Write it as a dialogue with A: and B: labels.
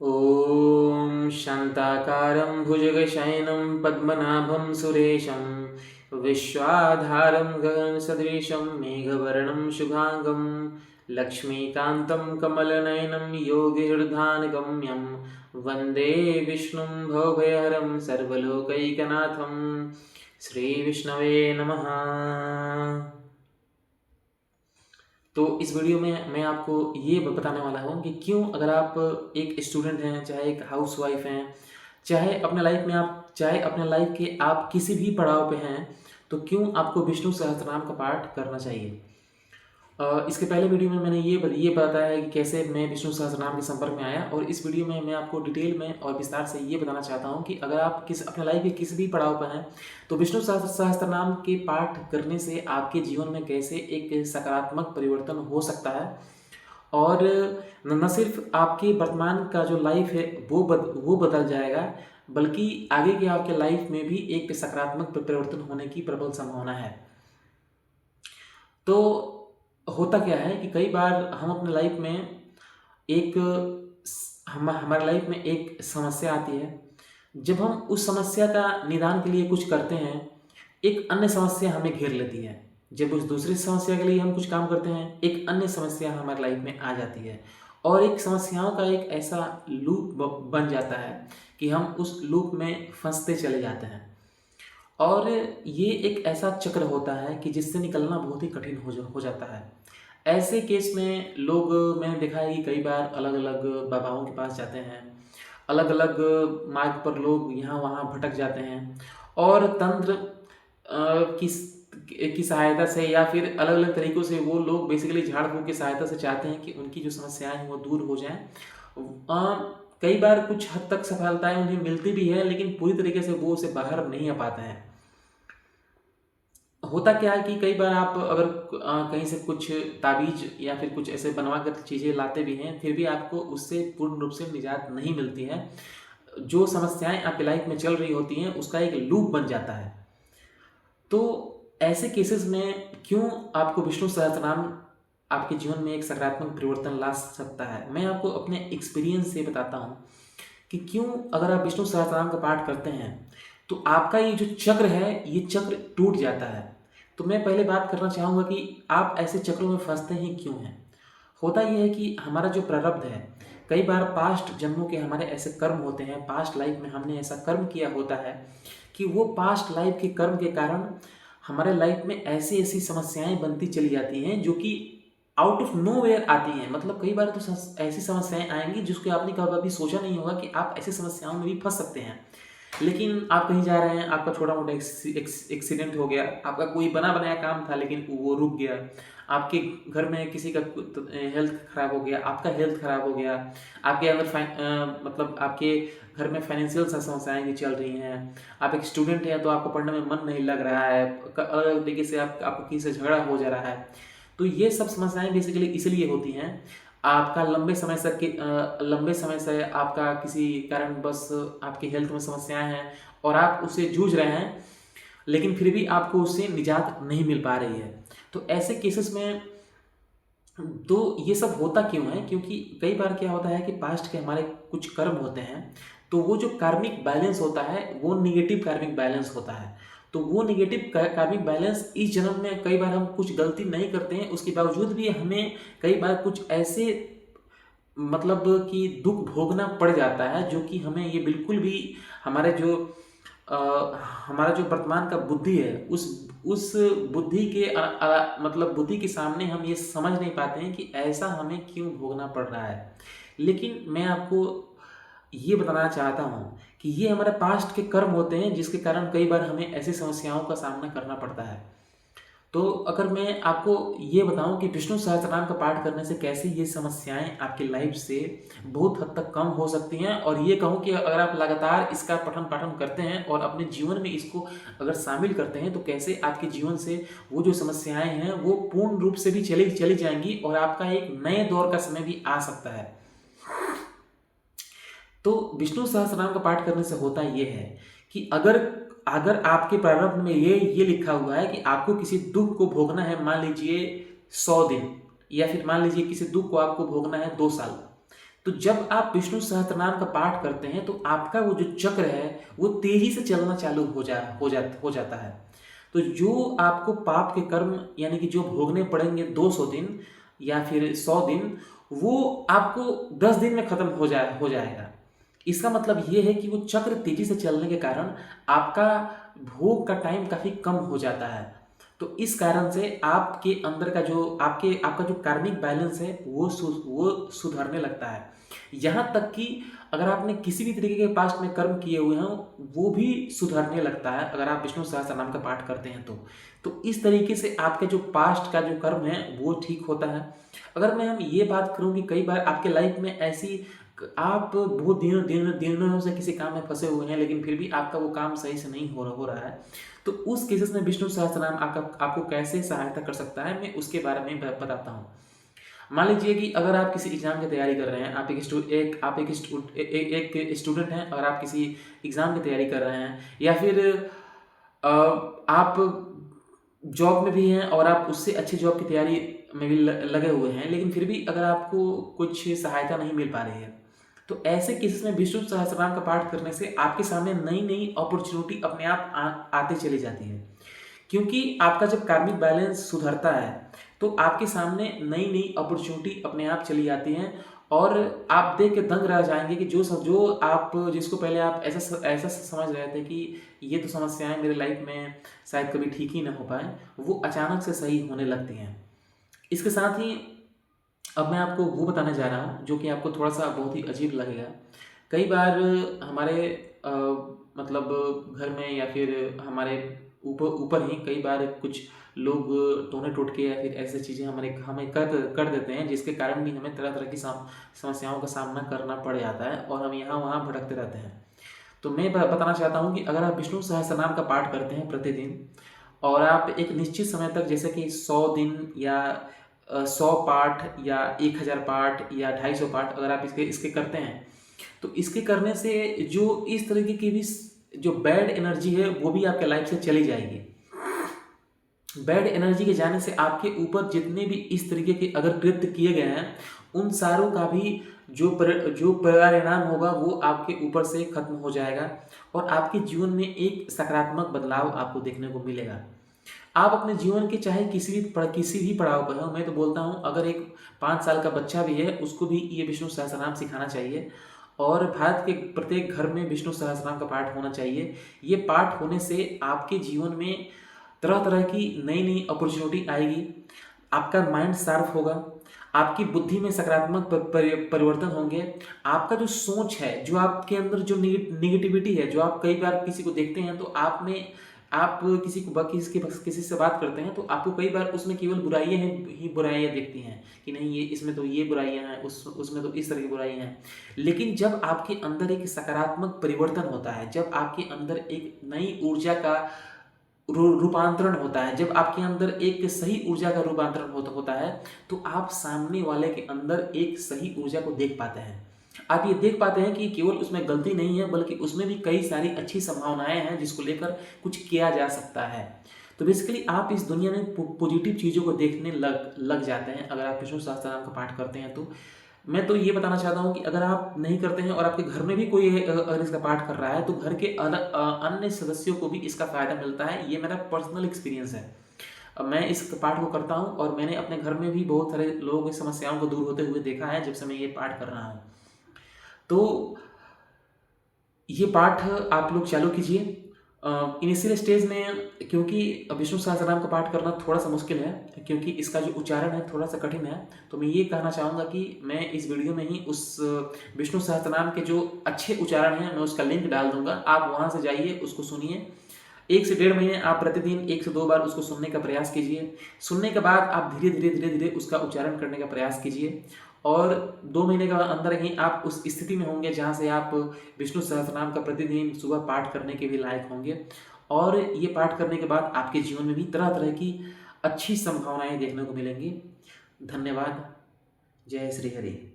A: ॐ शान्ताकारं भुजगशयनं पद्मनाभं सुरेशं विश्वाधारं गगनसदृशं मेघवर्णं शुभाङ्गं लक्ष्मीकान्तं कमलनयनं योगिहृदानगम्यं वन्दे विष्णुं भवभयहरं सर्वलोकैकनाथं श्रीविष्णवे नमः। तो इस वीडियो में मैं आपको ये बताने वाला हूँ कि क्यों अगर आप एक स्टूडेंट हैं, चाहे एक हाउसवाइफ हैं, चाहे अपने लाइफ के आप किसी भी पड़ाव पे हैं, तो क्यों आपको विष्णु सहस्त्रनाम का पाठ करना चाहिए। इसके पहले वीडियो में मैंने ये बताया है कि कैसे मैं विष्णु सहस्त्रनाम के संपर्क में आया, और इस वीडियो में मैं आपको डिटेल में और विस्तार से ये बताना चाहता हूँ कि अगर आप अपने लाइफ के किसी भी पड़ाव पर हैं, तो विष्णु सहस्त्रनाम के पाठ करने से आपके जीवन में कैसे एक सकारात्मक परिवर्तन हो सकता है, और न सिर्फ आपके वर्तमान का जो लाइफ है वो बदल जाएगा, बल्कि आगे के आपके लाइफ में भी एक सकारात्मक परिवर्तन होने की प्रबल संभावना है। तो होता क्या है कि कई बार हम अपने लाइफ में एक हमारे लाइफ में एक समस्या आती है। जब हम उस समस्या का निदान के लिए कुछ करते हैं, एक अन्य समस्या हमें घेर लेती है। जब उस दूसरी समस्या के लिए हम कुछ काम करते हैं, एक अन्य समस्या हमारे लाइफ में आ जाती है, और एक समस्याओं का एक ऐसा लूप बन जाता है कि हम उस लूप में फंसते चले जाते हैं। और ये एक ऐसा चक्र होता है कि जिससे निकलना बहुत ही कठिन हो जाता है। ऐसे केस में लोग, मैंने देखा है कि कई बार अलग अलग बाबाओं के पास जाते हैं, अलग अलग मार्ग पर लोग यहाँ वहाँ भटक जाते हैं, और तंत्र की सहायता से या फिर अलग अलग तरीक़ों से वो लोग बेसिकली झाड़ फूँक की सहायता से चाहते हैं कि उनकी जो समस्याएं हैं वो दूर हो जाएं। कई बार कुछ हद तक सफलताएं उन्हें मिलती भी है, लेकिन पूरी तरीके से वो उसे बाहर नहीं आ पाते हैं। होता क्या है कि कई बार आप अगर कहीं से कुछ ताबीज या फिर कुछ ऐसे बनवा कर चीज़ें लाते भी हैं, फिर भी आपको उससे पूर्ण रूप से निजात नहीं मिलती है। जो समस्याएं आपकी लाइफ में चल रही होती हैं, उसका एक लूप बन जाता है। तो ऐसे केसेस में क्यों आपको विष्णु सहस्त्रनाम आपके जीवन में एक सकारात्मक परिवर्तन ला सकता है, मैं आपको अपने एक्सपीरियंस से बताता हूँ कि क्यों अगर आप विष्णु सहस्त्रनाम का पाठ करते हैं तो आपका ये जो चक्र है, ये चक्र टूट जाता है। तो मैं पहले बात करना चाहूँगा कि आप ऐसे चक्रों में फंसते हैं क्यों हैं। होता ये है कि हमारा जो प्रारब्ध है, कई बार पास्ट जन्मों के हमारे ऐसे कर्म होते हैं, पास्ट लाइफ में हमने ऐसा कर्म किया होता है कि वो पास्ट लाइफ के कर्म के कारण हमारे लाइफ में ऐसी ऐसी समस्याएं बनती चली जाती हैं जो कि आउट ऑफ नो वेयर आती हैं। मतलब कई बार तो ऐसी समस्याएं आएंगी जिसको आपने कभी सोचा नहीं होगा कि आप ऐसी समस्याओं में भी फंस सकते हैं। लेकिन आप कहीं जा रहे हैं, आपका छोटा मोटा एक्सीडेंट हो गया, आपका कोई बना बनाया काम था लेकिन वो रुक गया, आपके घर में किसी का हेल्थ खराब हो गया, आपका हेल्थ खराब हो गया, आपके अंदर मतलब आपके घर में फाइनेंशियल समस्याएं भी चल रही हैं, आप एक स्टूडेंट हैं तो आपको पढ़ने में मन नहीं लग रहा है, अलग अलग तरीके से आपको किसी से झगड़ा हो जा रहा है। तो ये सब समस्याएं बेसिकली इसलिए होती हैं, आपका लंबे समय से आपका किसी कारण बस आपकी हेल्थ में समस्याएं हैं और आप उससे जूझ रहे हैं, लेकिन फिर भी आपको उससे निजात नहीं मिल पा रही है। तो ऐसे केसेस में तो ये सब होता क्यों है, क्योंकि कई बार क्या होता है कि पास्ट के हमारे कुछ कर्म होते हैं, तो वो जो कार्मिक बैलेंस होता है वो निगेटिव कार्मिक बैलेंस होता है। तो वो निगेटिव कार्मिक बैलेंस इस जन्म में कई बार हम कुछ गलती नहीं करते हैं, उसके बावजूद भी हमें कई बार कुछ ऐसे मतलब कि दुख भोगना पड़ जाता है जो कि हमें ये बिल्कुल भी हमारे जो हमारा जो वर्तमान का बुद्धि है, उस बुद्धि के मतलब बुद्धि के सामने हम ये समझ नहीं पाते हैं कि ऐसा हमें क्यों भोगना पड़ रहा है। लेकिन मैं आपको ये बताना चाहता हूँ कि ये हमारे पास्ट के कर्म होते हैं जिसके कारण कई बार हमें ऐसी समस्याओं का सामना करना पड़ता है। तो अगर मैं आपको ये बताऊं कि विष्णु सहस्त्रनाम का पाठ करने से कैसे ये समस्याएं आपकी लाइफ से बहुत हद तक कम हो सकती हैं, और ये कहूँ कि अगर आप लगातार इसका पठन पाठन करते हैं और अपने जीवन में इसको अगर शामिल करते हैं तो कैसे आपके जीवन से वो जो समस्याएं हैं वो पूर्ण रूप से भी चली जाएंगी और आपका एक नए दौर का समय भी आ सकता है। तो विष्णु सहस्त्रनाम का पाठ करने से होता ये है कि अगर अगर आपके प्रारंभ में ये लिखा हुआ है कि आपको किसी दुख को भोगना है, मान लीजिए 100 दिन, या फिर मान लीजिए किसी दुख को आपको भोगना है 2 साल, तो तो जब आप विष्णु सहस्त्रनाम का पाठ करते हैं तो आपका वो जो चक्र है वो तेजी से चलना चालू हो जाता है। तो जो आपको पाप के कर्म यानी कि जो भोगने पड़ेंगे 200 दिन या फिर 100 दिन, वो आपको 10 दिन में खत्म हो जाएगा। इसका मतलब ये है कि वो चक्र तेजी से चलने के कारण आपका भोग का टाइम काफ़ी कम हो जाता है। तो इस कारण से आपके अंदर का जो आपका जो कार्मिक बैलेंस है वो सुधरने लगता है। यहाँ तक कि अगर आपने किसी भी तरीके के पास्ट में कर्म किए हुए हैं वो भी सुधरने लगता है अगर आप विष्णु सहस्त्रनाम का पाठ करते हैं तो इस तरीके से आपके जो पास्ट का जो कर्म है वो ठीक होता है। अगर मैं हम ये बात करूं कि कई बार आपके लाइफ में ऐसी आप बहुत दिनों से किसी काम में फंसे हुए हैं लेकिन फिर भी आपका वो काम सही से नहीं हो रहा है, तो उस केसेस में विष्णु सहस्त्रनाम आपको कैसे सहायता कर सकता है, मैं उसके बारे में बताता हूँ। मान लीजिए कि अगर आप किसी एग्जाम की तैयारी कर रहे हैं, आप एक स्टूडेंट हैं और आप किसी एग्जाम की तैयारी कर रहे हैं, या फिर आप जॉब में भी हैं और आप उससे अच्छी जॉब की तैयारी में भी लगे हुए हैं, लेकिन फिर भी अगर आपको कुछ सहायता नहीं मिल पा रही है, तो ऐसे केसेस में विष्णु सहस्त्रनाम का पाठ करने से आपके सामने नई नई अपॉर्चुनिटी अपने आप आते चली जाती है। क्योंकि आपका जब कार्मिक बैलेंस सुधरता है तो आपके सामने नई नई अपॉर्चुनिटी अपने आप चली आती हैं और आप देख के दंग रह जाएंगे कि जो आप जिसको पहले आप ऐसा समझ रहे थे कि ये तो समस्याएं मेरे लाइफ में शायद कभी ठीक ही ना हो पाए, वो अचानक से सही होने लगती हैं। इसके साथ ही अब मैं आपको वो बताने जा रहा हूँ जो कि आपको थोड़ा सा बहुत ही अजीब लगेगा। कई बार हमारे अ, मतलब घर में या फिर हमारे ऊपर ऊपर ही कई बार कुछ लोग टोने टोटके या फिर ऐसी चीज़ें हमें कर देते हैं जिसके कारण भी हमें तरह तरह की समस्याओं का सामना करना पड़ जाता है और हम यहाँ वहाँ भटकते रहते हैं। तो मैं बताना चाहता हूँ कि अगर आप विष्णु सहस्त्रनाम का पाठ करते हैं प्रतिदिन और आप एक निश्चित समय तक जैसे कि 100 दिन या 100 पाठ या 1000 पाठ या 250 पाठ अगर आप इसके इसके करते हैं, तो इसके करने से जो इस तरीके की भी जो बैड एनर्जी है वो भी आपके लाइफ से चली जाएगी। बैड एनर्जी के जाने से आपके ऊपर जितने भी इस तरीके के अगर कृत्य किए गए हैं उन सारों का भी जो परिणाम होगा वो आपके ऊपर से खत्म हो जाएगा और आपके जीवन में एक सकारात्मक बदलाव आपको देखने को मिलेगा। आप अपने जीवन के चाहे किसी भी पड़ाव पर हो, मैं तो बोलता हूँ अगर एक 5 साल का बच्चा भी है उसको भी ये विष्णु सहस्त्रनाम सिखाना चाहिए और भारत के प्रत्येक घर में विष्णु सहस्त्रनाम का पाठ होना चाहिए। ये पाठ होने से आपके जीवन में तरह तरह की नई नई अपॉर्चुनिटी आएगी, आपका माइंड शार्प होगा, आपकी बुद्धि में सकारात्मक परिवर्तन होंगे, आपका जो सोच है, जो आपके अंदर जो निगेटिविटी है, जो आप कई बार किसी को देखते हैं तो आप किसी से बात करते हैं तो आपको कई बार उसमें केवल बुराइयां दिखती हैं कि नहीं ये इसमें तो ये बुराइयां हैं, उसमें तो इस तरह की बुराइयां हैं। लेकिन जब आपके अंदर एक सकारात्मक परिवर्तन होता है, जब आपके अंदर एक नई ऊर्जा का रूपांतरण होता है, जब आपके अंदर एक सही ऊर्जा का रूपांतरण होता है तो आप सामने वाले के अंदर एक सही ऊर्जा को देख पाते हैं। आप ये देख पाते हैं कि केवल उसमें गलती नहीं है बल्कि उसमें भी कई सारी अच्छी संभावनाएं हैं जिसको लेकर कुछ किया जा सकता है। तो बेसिकली आप इस दुनिया में पॉजिटिव चीज़ों को देखने लग जाते हैं अगर आप विष्णु सहस्त्रनाम का पाठ करते हैं। तो मैं तो ये बताना चाहता हूँ कि अगर आप नहीं करते हैं और आपके घर में भी कोई अगर इसका पाठ कर रहा है तो घर के अन्य सदस्यों को भी इसका फ़ायदा मिलता है। ये मेरा पर्सनल एक्सपीरियंस है। मैं इस पाठ को करता हूँ और मैंने अपने घर में भी बहुत सारे लोगों की समस्याओं को दूर होते हुए देखा है जब से मैं ये पाठ कर रहा हूँ। तो ये पाठ आप लोग चालू कीजिए। इनिशियल स्टेज में क्योंकि विष्णु सहस्त्रनाम का पाठ करना थोड़ा सा मुश्किल है क्योंकि इसका जो उच्चारण है थोड़ा सा कठिन है, तो मैं ये कहना चाहूँगा कि मैं इस वीडियो में ही उस विष्णु सहस्त्रनाम के जो अच्छे उच्चारण हैं मैं उसका लिंक डाल दूंगा, आप वहाँ से जाइए उसको सुनिए। 1 से 1.5 महीने आप प्रतिदिन 1 से 2 बार उसको सुनने का प्रयास कीजिए। सुनने के बाद आप धीरे धीरे उसका उच्चारण करने का प्रयास कीजिए और 2 महीने के अंदर ही आप उस स्थिति में होंगे जहाँ से आप विष्णु सहस्त्रनाम का प्रतिदिन सुबह पाठ करने के भी लायक होंगे और ये पाठ करने के बाद आपके जीवन में भी तरह तरह की अच्छी संभावनाएं देखने को मिलेंगी। धन्यवाद। जय श्री हरि।